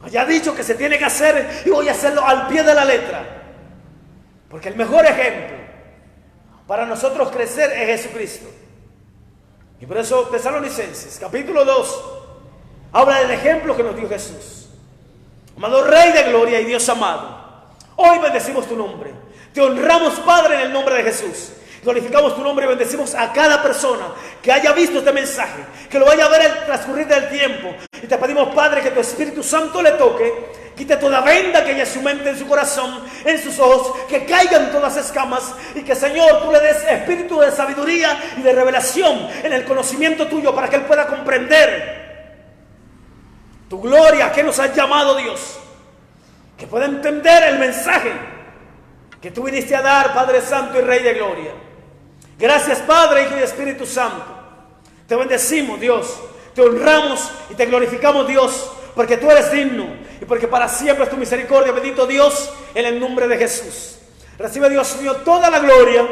haya dicho que se tiene que hacer, y voy a hacerlo al pie de la letra. Porque el mejor ejemplo para nosotros crecer es Jesucristo. Y por eso Tesalonicenses, capítulo 2, habla del ejemplo que nos dio Jesús. Amado Rey de gloria y Dios amado, hoy bendecimos tu nombre. Te honramos, Padre, en el nombre de Jesús. Glorificamos tu nombre y bendecimos a cada persona que haya visto este mensaje, que lo vaya a ver el transcurrir del tiempo. Y te pedimos, Padre, que tu Espíritu Santo le toque, quite toda venda que haya en su mente, en su corazón, en sus ojos, que caigan todas las escamas y que, Señor, tú le des espíritu de sabiduría y de revelación en el conocimiento tuyo para que él pueda comprender tu gloria que nos has llamado, Dios, que pueda entender el mensaje que tú viniste a dar, Padre Santo y Rey de gloria. Gracias, Padre, Hijo y Espíritu Santo. Te bendecimos, Dios, te honramos y te glorificamos, Dios, porque tú eres digno y porque para siempre es tu misericordia. Bendito Dios, en el nombre de Jesús. Recibe, Dios mío, toda la gloria,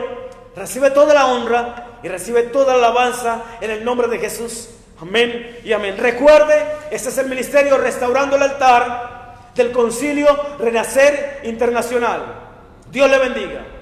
recibe toda la honra y recibe toda la alabanza en el nombre de Jesús. Amén y amén. Recuerde, este es el ministerio Restaurando el Altar del Concilio Renacer Internacional. Dios le bendiga.